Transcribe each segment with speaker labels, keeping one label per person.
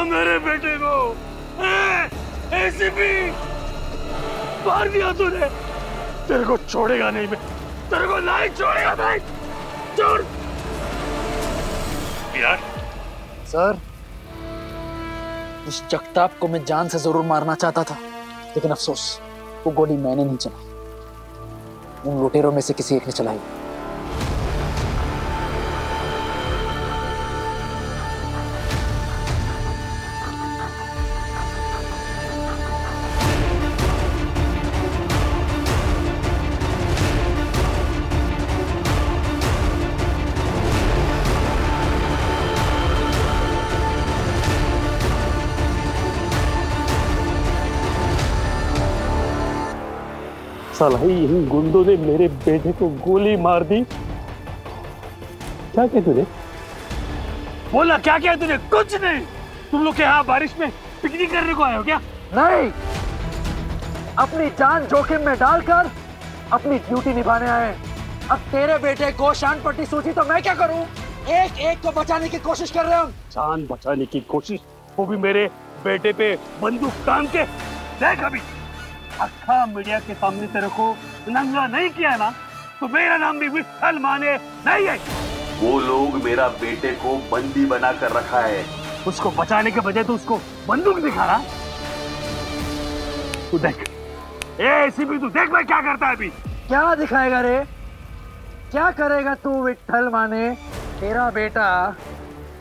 Speaker 1: मेरे बेटे को। एसीपी मार दिया तूने, तेरे को छोड़ेगा नहीं मैं, तेरे को नहीं छोड़ेगा भाई। छोड़। विराट
Speaker 2: सर, उस जगताप को मैं जान से जरूर मारना चाहता था, लेकिन अफसोस वो गोली मैंने नहीं चलाई, उन लुटेरों में से किसी एक ने चलाई।
Speaker 1: साला इन गुंडों ने मेरे बेटे को गोली मार दी। क्या किया तूने? बोला क्या किया तूने? कुछ नहीं। तुम लोग यहाँ बारिश में पिकनिक करने को आए हो क्या?
Speaker 2: नहीं, अपनी जान जोखिम में डालकर अपनी ड्यूटी निभाने आए। अब तेरे बेटे को शान पट्टी सूझी तो मैं क्या करूं? एक एक को बचाने की कोशिश कर रहे हो।
Speaker 1: जान बचाने की कोशिश, वो भी मेरे बेटे पे बंदूक तान के। देख अभी अक्खा मीडिया के सामने तेरे को नंगा नहीं किया ना, तो मेरा नाम भी विठल माने नहीं है।
Speaker 3: वो लोग मेरा बेटे को बंदी बना कर रखा है।
Speaker 1: उसको बचाने के बजाय तो उसको बंदूक दिखा रहा। तू देख, एसीपी तू देख भाई क्या करता है अभी।
Speaker 2: क्या दिखाएगा रे? क्या करेगा तू विठल माने? तेरा बेटा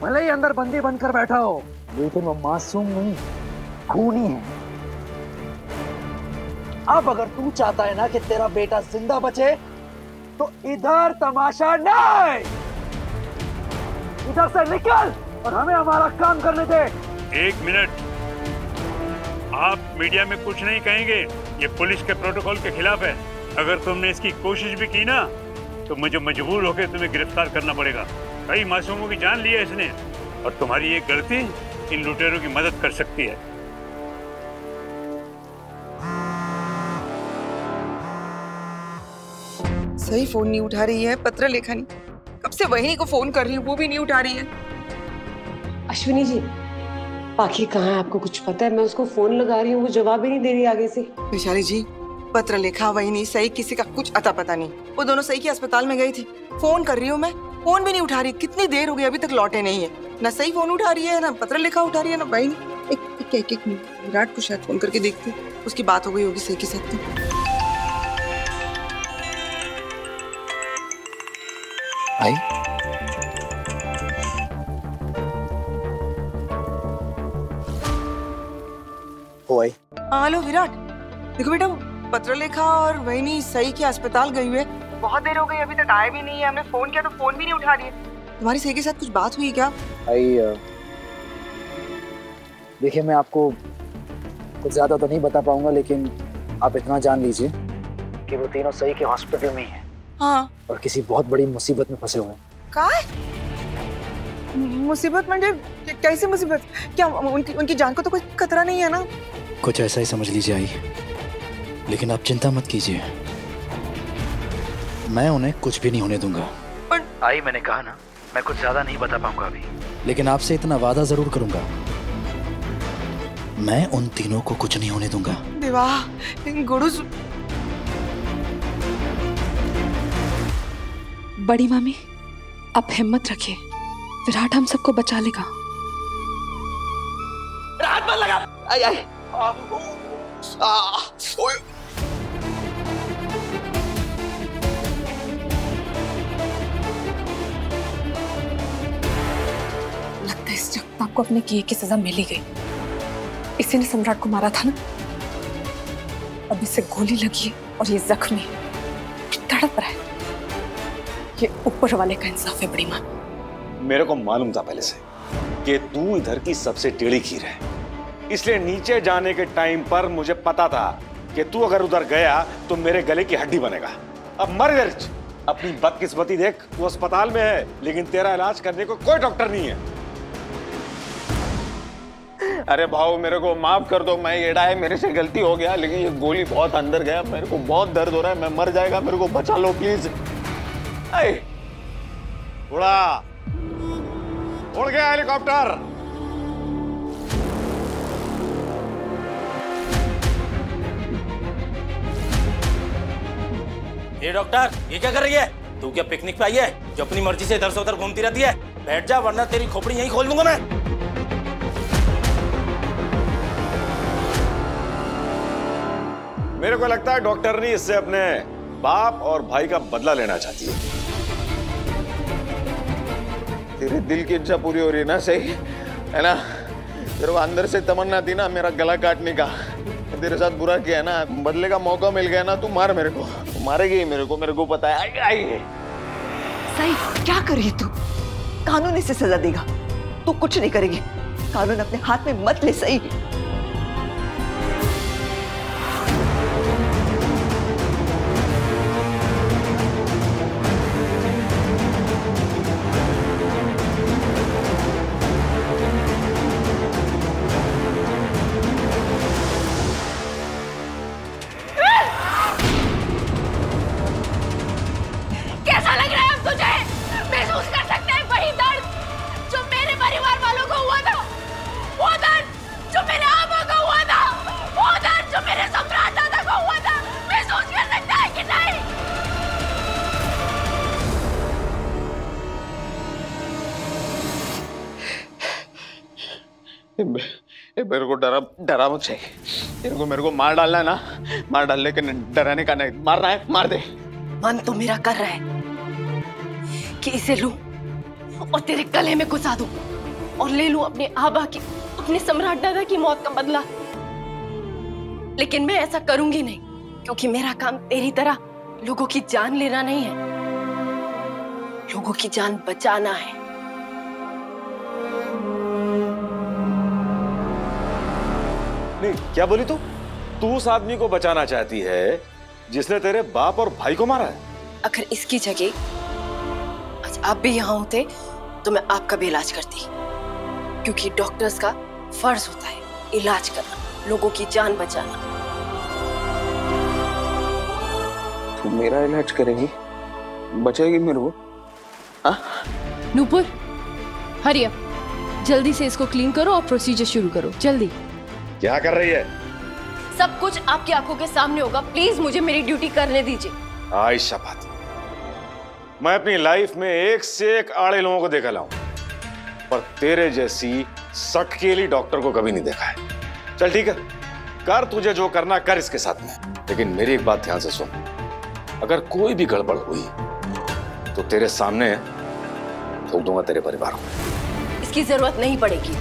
Speaker 2: भले ही अंदर बंदी बनकर बैठा हो, लेकिन वो मासूम नहीं, खूनी है। अब अगर तू चाहता है ना कि तेरा बेटा जिंदा बचे, तो इधर तमाशा नहीं, इधर से निकल और हमें हमारा काम करने दे।
Speaker 4: 1 मिनट, आप मीडिया में कुछ नहीं कहेंगे, ये पुलिस के प्रोटोकॉल के खिलाफ है। अगर तुमने इसकी कोशिश भी की ना, तो मुझे मजबूर होकर तुम्हें गिरफ्तार करना पड़ेगा। कई मासूमों की जान ली है इसने, और तुम्हारी ये गलती इन लुटेरों की मदद कर सकती है।
Speaker 5: सही फोन नहीं उठा रही है, पत्र लेखा नहीं, कब से वही को फोन कर रही हूँ, वो भी नहीं उठा रही है।
Speaker 6: अश्विनी जी, पाखी कहाँ है आपको कुछ पता है? मैं उसको फोन लगा रही हूँ, वो जवाब ही नहीं दे रही आगे से।
Speaker 5: वैशाली जी, पत्र लेखा वही नहीं, सही किसी का कुछ अता पता नहीं। वो दोनों सही के अस्पताल में गई थी, फोन कर रही हूँ मैं, फोन भी नहीं उठा रही। कितनी देर हो गई, अभी तक लौटे नहीं है। ना सही फोन उठा रही है, ना पत्र लेखा उठा रही है, ना वही नहीं। एक विराट को शायद फोन करके देखती, उसकी बात हो गई होगी सही के साथ।
Speaker 2: आई हो आई।
Speaker 5: हेलो विराट, देखो बेटा, पत्र लेखा और वही नहीं सही के अस्पताल गई हुई है। बहुत देर हो गई, अभी तक आए भी नहीं है। हमने फोन किया तो फोन भी नहीं उठा रही है। तुम्हारी सही के साथ कुछ बात हुई क्या?
Speaker 2: देखिए, मैं आपको कुछ ज्यादा तो नहीं बता पाऊंगा, लेकिन आप इतना जान लीजिए कि वो तीनों सही के हॉस्पिटल में ही हैं।
Speaker 5: हाँ,
Speaker 2: और किसी बहुत बड़ी मुसीबत में फंसे हुए हैं।
Speaker 5: काय? मुसीबत म्हणजे कैसी मुसीबत? क्या उनकी जान को तो कोई खतरा नहीं है ना?
Speaker 2: कुछ ऐसा ही समझ लीजिए आई, लेकिन आप चिंता मत कीजिए, मैं उन्हें कुछ भी नहीं होने दूंगा।
Speaker 5: पर
Speaker 2: आई, मैंने कहा ना, मैं कुछ ज्यादा नहीं बता पाऊंगा अभी, लेकिन आपसे इतना वादा जरूर करूंगा, मैं उन तीनों को कुछ नहीं होने दूंगा।
Speaker 5: देवा, गुरु।
Speaker 7: बड़ी मामी, आप हिम्मत रखिए, विराट हम सबको बचा लेगा।
Speaker 2: हाथ मत लगा। आई आई।
Speaker 7: लगता है इस जगताप को अपने किए की सजा मिल ही गई। इसी ने सम्राट को मारा था ना, अब इसे गोली लगी है और ये जख्मी तड़प रहा है। ये ऊपर वाले का इंसाफ है बड़ी माँ।
Speaker 3: मेरे को मालूम था पहले से कि तू इधर की सबसे टेढ़ी खीर है, इसलिए नीचे जाने के टाइम पर मुझे पता था कि तू अगर उधर गया तो मेरे गले की हड्डी बनेगा। अब मर गया। अपनी बदकिस्मती देख, तू अस्पताल में है, लेकिन तेरा इलाज करने को कोई डॉक्टर नहीं है।
Speaker 8: अरे भाऊ, मेरे को माफ कर दो, मैं एड़ा है, मेरे से गलती हो गया, लेकिन ये गोली बहुत अंदर गया, मेरे को बहुत दर्द हो रहा है, मैं मर जाएगा, मेरे को बचा लो प्लीज।
Speaker 3: उड़ा, उड़ गया हेलीकॉप्टर।
Speaker 9: ये डॉक्टर, ये क्या कर रही है? तू क्या पिकनिक पे आई है जो अपनी मर्जी से इधर से उधर घूमती रहती है? बैठ जा वरना तेरी खोपड़ी यहीं खोल दूंगा मैं।
Speaker 3: मेरे को लगता है डॉक्टर ने इससे अपने बाप और भाई का बदला लेना चाहती है।
Speaker 8: तेरे दिल की इच्छा पूरी हो रही है ना, सही है ना? तेरे को अंदर से तमन्ना थी ना मेरा गला काटने का। तेरे साथ बुरा किया है ना, बदले का मौका मिल गया ना, तू मार मेरे को। तू मारेगी ही मेरे को पता है। आई
Speaker 10: सही क्या कर रही तू? कानून इसे सजा देगा, तू कुछ नहीं करेगी। कानून अपने हाथ में मत ले सही।
Speaker 11: कैसा लग रहा है अब तुझे? महसूस कर सकते हैं वही दर्द जो मेरे परिवार वालों को हुआ था, वो दर्द जो मेरे आबा को हुआ था, वो दर्द जो मेरे सम्राट दादा को हुआ था। महसूस कर सकता है कि नहीं?
Speaker 8: मेरे को डरा मत चाहिए। मेरे को मार डालना है ना, मार डाल, लेकिन डराने का नहीं। मारना है मार दे।
Speaker 11: मन तो मेरा कर रहा है कि इसे लूं और तेरे गले में घुसा दूं और ले लूं अपने आबा की, अपने सम्राट दादा की मौत का बदला। लेकिन मैं ऐसा करूंगी नहीं, क्योंकि मेरा काम तेरी तरह लोगों की जान लेना नहीं है, लोगों की जान बचाना है।
Speaker 3: नहीं, क्या बोली तू? तू उस आदमी को बचाना चाहती है जिसने तेरे बाप और भाई को मारा है?
Speaker 11: अगर इसकी जगह आज आप भी यहाँ होते तो मैं आपका भी इलाज करती, क्योंकि डॉक्टर्स का फर्ज होता है इलाज करना, लोगों की जान बचाना।
Speaker 8: तू मेरा इलाज करेगी? बचाएगी मेरे को? हाँ?
Speaker 12: नूपुर, हरी अप, जल्दी से इसको क्लीन करो और प्रोसीजर शुरू करो, जल्दी।
Speaker 3: क्या कर रही है?
Speaker 11: सब कुछ आपकी आंखों के सामने होगा, प्लीज मुझे मेरी ड्यूटी करने दीजिए।
Speaker 3: आयशा बात, मैं अपनी लाइफ में एक से एक आड़े लोगों को देखा लाऊं, पर तेरे जैसी सटकेली डॉक्टर को कभी नहीं देखा है। चल ठीक है, कर तुझे जो करना कर इसके साथ में, लेकिन मेरी एक बात ध्यान से सुन। अगर कोई भी गड़बड़ हुई तो तेरे सामने ठोक दूंगा तेरे परिवार को।
Speaker 11: इसकी जरूरत नहीं पड़ेगी।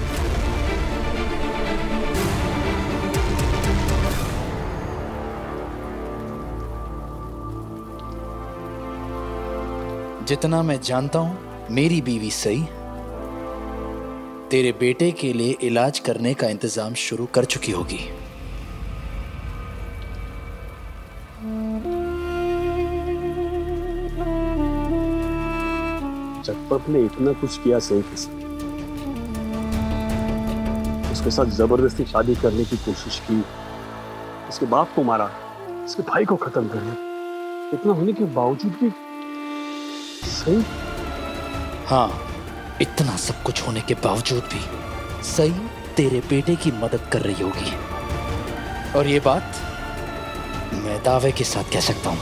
Speaker 13: जितना मैं जानता हूं, मेरी बीवी सही तेरे बेटे के लिए इलाज करने का इंतजाम शुरू कर चुकी होगी।
Speaker 1: जगपत ने इतना कुछ किया सही के साथ, उसके साथ जबरदस्ती शादी करने की कोशिश की, उसके बाप को मारा, उसके भाई को खत्म कर दिया। इतना होने के बावजूद भी सही?
Speaker 13: हाँ, इतना सब कुछ होने के बावजूद भी सही तेरे बेटे की मदद कर रही होगी, और ये बात मैं दावे के साथ कह सकता हूं।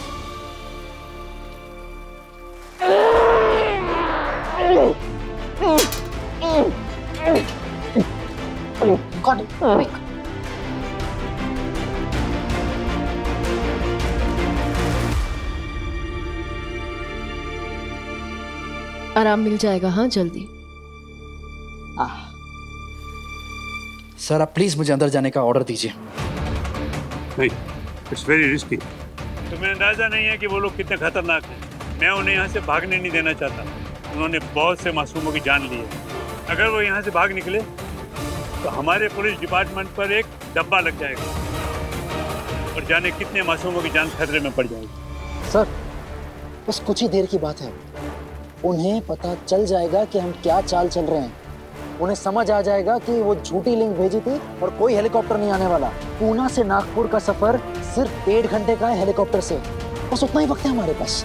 Speaker 12: आराम मिल जाएगा, हाँ जल्दी।
Speaker 13: सर आप प्लीज मुझे अंदर जाने का ऑर्डर दीजिए।
Speaker 4: नहीं, इट्स वेरी रिस्की। तुम्हें अंदाजा नहीं है कि वो लोग कितने खतरनाक हैं। मैं उन्हें यहाँ से भागने नहीं देना चाहता। उन्होंने बहुत से मासूमों की जान ली है। अगर वो यहाँ से भाग निकले तो हमारे पुलिस डिपार्टमेंट पर एक डब्बा लग जाएगा और जाने कितने मासूमों की जान खतरे में पड़ जाएगी।
Speaker 14: सर बस कुछ ही देर की बात है, उन्हें पता चल जाएगा कि हम क्या चाल चल रहे हैं। उन्हें समझ आ जाएगा कि वो झूठी लिंक भेजी थी और कोई हेलीकॉप्टर नहीं आने वाला। पूना से नागपुर का सफर सिर्फ 1.5 घंटे का है हेलीकॉप्टर से। बस उतना ही वक्त है हमारे पास,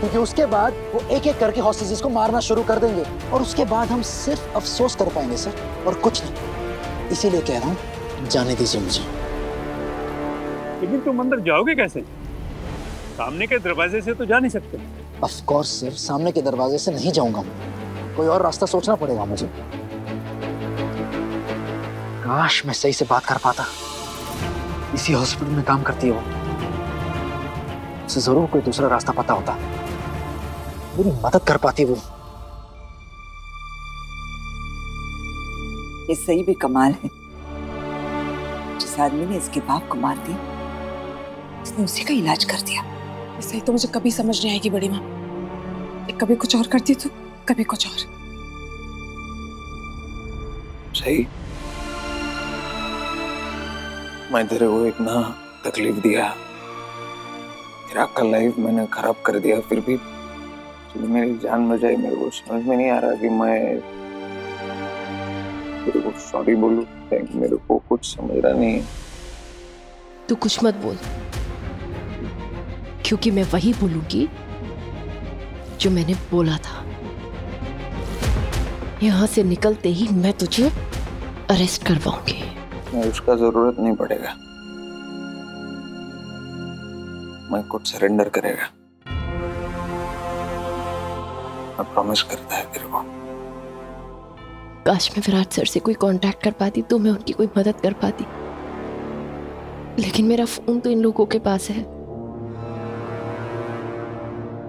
Speaker 14: क्योंकि उसके बाद वो एक एक करके हॉस्टेजेस को मारना शुरू कर देंगे और उसके बाद हम सिर्फ अफसोस कर पाएंगे सर, और कुछ नहीं। इसीलिए कह रहा हूँ जाने दीजिए मुझे।
Speaker 4: लेकिन तुम अंदर जाओगे कैसे? सामने के दरवाजे से तो जा नहीं सकते।
Speaker 14: ऑफ कोर्स सर, सामने के दरवाजे से नहीं जाऊंगा मैं, कोई और रास्ता सोचना पड़ेगा मुझे। काश मैं सही से बात कर पाता, इसी हॉस्पिटल में काम करती है वो, उसे जरूर कोई दूसरा रास्ता पता होता, मेरी मदद कर पाती वो।
Speaker 10: ये सही भी कमाल है, जिस आदमी ने इसके बाप को मार दिया उसने उसी का इलाज कर दिया।
Speaker 7: ये सही तो मुझे कभी समझ नहीं आएगी बड़ी माँ, कभी कुछ और करती तो कभी कुछ और।
Speaker 8: सही, मैं तेरे को इतना तकलीफ दिया, तेरा का लाइफ मैंने खराब कर दिया, फिर भी तूने मेरी जान बचाई। मेरे को समझ में नहीं आ रहा कि मैं तेरे को सॉरी बोलूं, मेरे को कुछ समझ रहा नहीं।
Speaker 12: तू कुछ मत बोल, क्योंकि मैं वही बोलूंगी जो मैंने बोला था। यहां से निकलते ही मैं तुझे अरेस्ट करवाऊंगी।
Speaker 8: उसका जरूरत नहीं पड़ेगा, मैं कुछ सरेंडर करेगा, मैं प्रॉमिस करता है तेरे को।
Speaker 12: काश मैं विराट सर से कोई कांटेक्ट कर पाती तो मैं उनकी कोई मदद कर पाती, लेकिन मेरा फोन तो इन लोगों के पास है।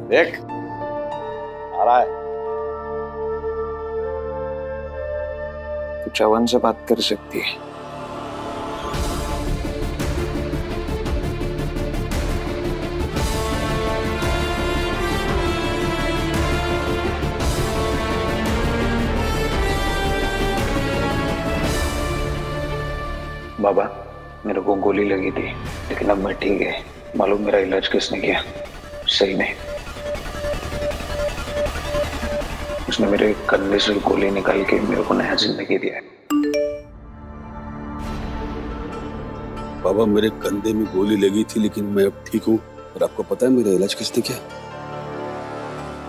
Speaker 3: देख आ रहा है,
Speaker 8: तू चवन से बात कर सकती है। बाबा, मेरे को गोली लगी थी, लेकिन अब मैं ठीक है। मालूम मेरा इलाज किसने किया? सही नहीं, उसने मेरे कंधे से गोली निकाल के मेरे को नया जिंदगी दिया।
Speaker 15: बाबा, मेरे कंधे में गोली लगी थी, लेकिन मैं अब ठीक हूँ। और आपको पता है मेरा इलाज किसने किया?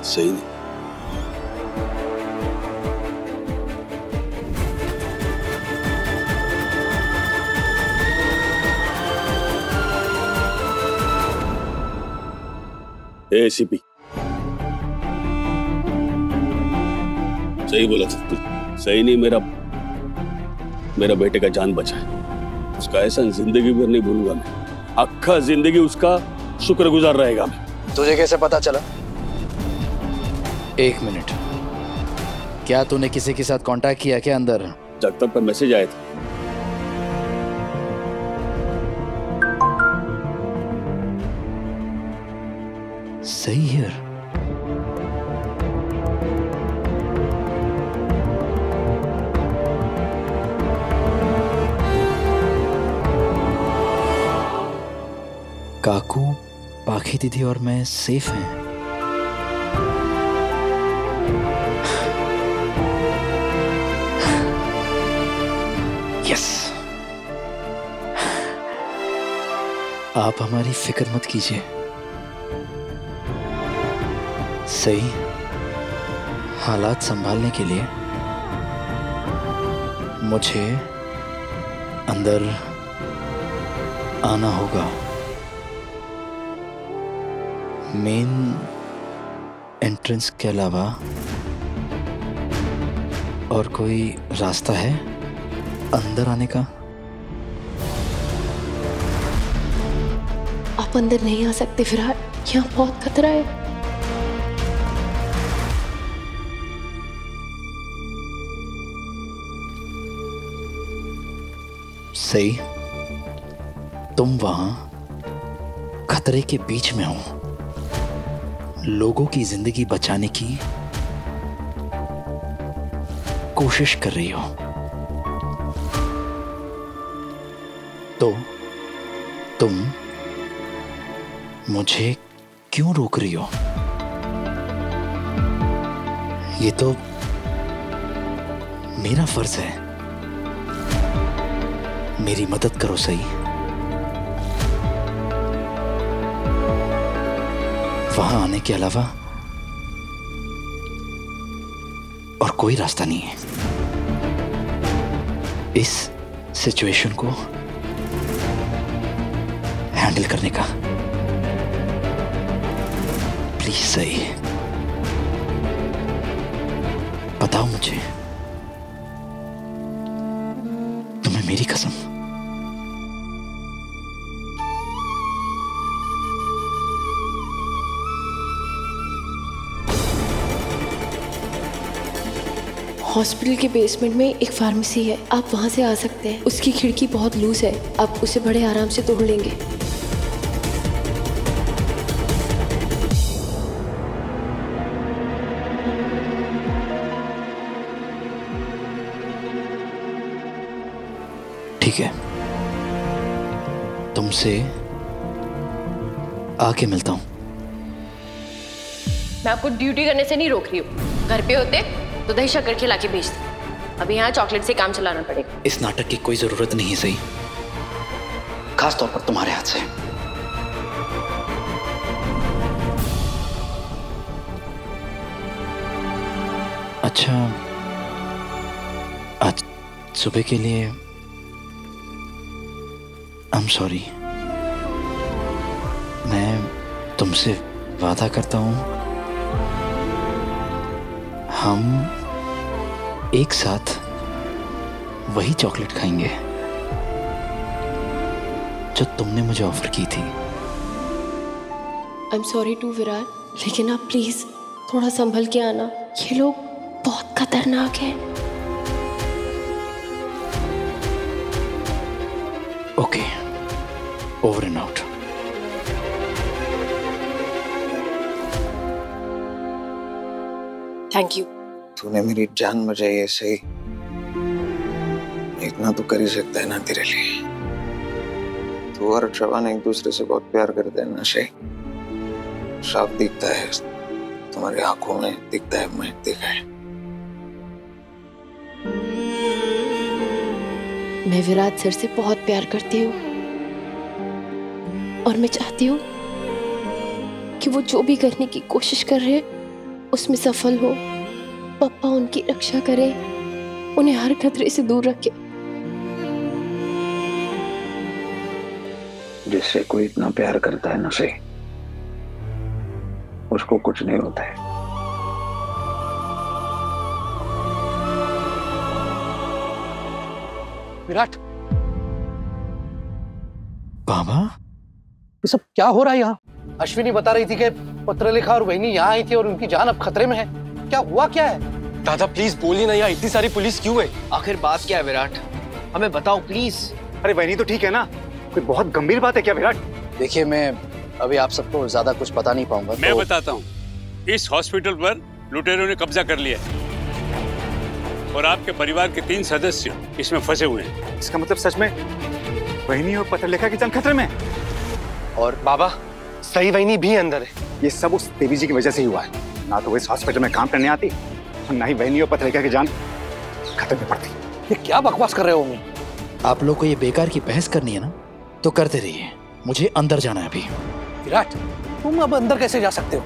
Speaker 15: सही नहीं। एसीपी, सही बोला था तू। सही नहीं, मेरा बेटे का जान बचा है। उसका एहसान जिंदगी भर नहीं भूलूंगा मैं। अक्खा जिंदगी उसका शुक्रगुजार रहेगा मैं।
Speaker 14: तुझे कैसे पता चला?
Speaker 13: एक मिनट, क्या तूने किसी के साथ कांटेक्ट किया क्या अंदर?
Speaker 15: जगताप का मैसेज आया था।
Speaker 13: सही है। काकू, पाखी दीदी और मैं सेफ हैं। यस, आप हमारी फिक्र मत कीजिए। सही, हालात संभालने के लिए मुझे अंदर आना होगा। मेन एंट्रेंस के अलावा और कोई रास्ता है अंदर आने का?
Speaker 12: आप अंदर नहीं आ सकते विराट, यहाँ बहुत खतरा है।
Speaker 13: सही, तुम वहां खतरे के बीच में हो, लोगों की जिंदगी बचाने की कोशिश कर रही हो, तो तुम मुझे क्यों रोक रही हो? ये तो मेरा फर्ज है, मेरी मदद करो। सही, वहां आने के अलावा और कोई रास्ता नहीं है इस सिचुएशन को हैंडल करने का। प्लीज सही बताओ मुझे, तुम्हें मेरी कसम।
Speaker 12: हॉस्पिटल के बेसमेंट में एक फार्मेसी है, आप वहां से आ सकते हैं। उसकी खिड़की बहुत लूज है, आप उसे बड़े आराम से तोड़ लेंगे।
Speaker 13: ठीक है, तुमसे आके मिलता हूं।
Speaker 11: मैं आपको ड्यूटी करने से नहीं रोक रही हूँ। घर पे होते तो दही शक्कर खिला के भेजते, अभी यहाँ चॉकलेट से काम चलाना पड़ेगा।
Speaker 13: इस नाटक की कोई जरूरत नहीं है सही, खास तौर पर तुम्हारे हाथ से। अच्छा, आज सुबह के लिए आई एम सॉरी। मैं तुमसे वादा करता हूं हम एक साथ वही चॉकलेट खाएंगे जो तुमने मुझे ऑफर की थी।
Speaker 12: I am sorry to Virat, लेकिन आप प्लीज थोड़ा संभल के आना। ये लोग बहुत खतरनाक हैं।
Speaker 13: Okay, over and out.
Speaker 11: Thank you.
Speaker 8: तूने मेरी जान बचाई है सही, इतना तो कर ही सकता है ना तेरे लिए। तू और श्रवण एक दूसरे से बहुत प्यार करते हैं ना सही, साफ दिखता है, तुम्हारी आंखों में दिखता है, मैं देखा है।
Speaker 12: मैं विराट सर से बहुत प्यार करती हूँ और मैं चाहती हूँ कि वो जो भी करने की कोशिश कर रहे हैं उसमें सफल हो। पापा उनकी रक्षा करे, उन्हें हर खतरे से दूर रखे।
Speaker 8: जिससे कोई इतना प्यार करता है ना सही, उसको कुछ नहीं होता है।
Speaker 2: विराट,
Speaker 13: बाबा
Speaker 2: ये सब क्या हो रहा है यहाँ? अश्विनी बता रही थी कि पत्रलेखा और वहिनी यहाँ आई थी और उनकी जान अब खतरे में है। क्या हुआ क्या है?
Speaker 16: दादा प्लीज बोलिए ना, यहाँ इतनी सारी पुलिस क्यों है?
Speaker 17: आखिर बात क्या है विराट, हमें बताओ प्लीज।
Speaker 16: अरे वहिनी तो ठीक है ना, कोई बहुत गंभीर बात है क्या विराट?
Speaker 14: देखिए, मैं अभी आप सबको ज्यादा कुछ बता नहीं पाऊंगा।
Speaker 4: मैं बताता हूँ, इस हॉस्पिटल पर लुटेरों ने कब्जा कर लिया है और आपके परिवार के 3 सदस्य इसमें फंसे हुए हैं।
Speaker 16: इसका मतलब सच में वहिनी और पत्रलेखा की जान खतरे में है? और बाबा, सही वहिनी भी अंदर है। ये सब उस देवी जी की वजह से ही हुआ है। ना तो वो इस हॉस्पिटल में काम करने आती और ना ही वहिनी और पत्रलेखा की जान खतरे में पड़ती।
Speaker 2: ये क्या बकवास कर रहे हो?
Speaker 13: आप लोग को ये बेकार की बहस करनी है ना, तो करते रहिए, मुझे अंदर जाना है अभी।
Speaker 2: विराट, तुम अब अंदर कैसे जा सकते हो?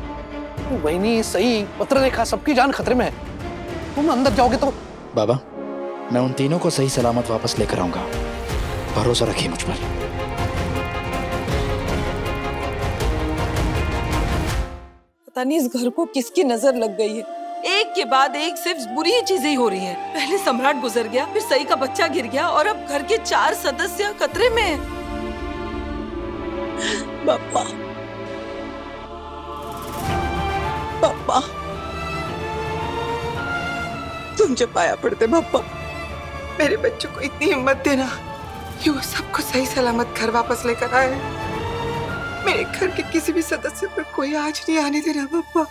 Speaker 2: वहिनी, सही, पत्रलेखा, सबकी जान खतरे में है। तुम अंदर जाओगे तो?
Speaker 13: बाबा, मैं उन तीनों को सही सलामत वापस लेकर आऊंगा, भरोसा रखिए मुझ पर।
Speaker 5: पता नहीं इस घर को किसकी नजर लग गई है, एक के बाद एक सिर्फ बुरी ही चीजें ही हो रही हैं। पहले सम्राट गुजर गया, फिर सई का बच्चा गिर गया और अब घर के 4 सदस्य खतरे में हैं। पापा, पापा, तुमसे पाया पड़ते पापा, मेरे बच्चों को इतनी हिम्मत देना कि वो सबको सही सलामत घर वापस लेकर आए। मेरे घर के किसी भी सदस्य पर कोई आज नहीं आने देना पापा।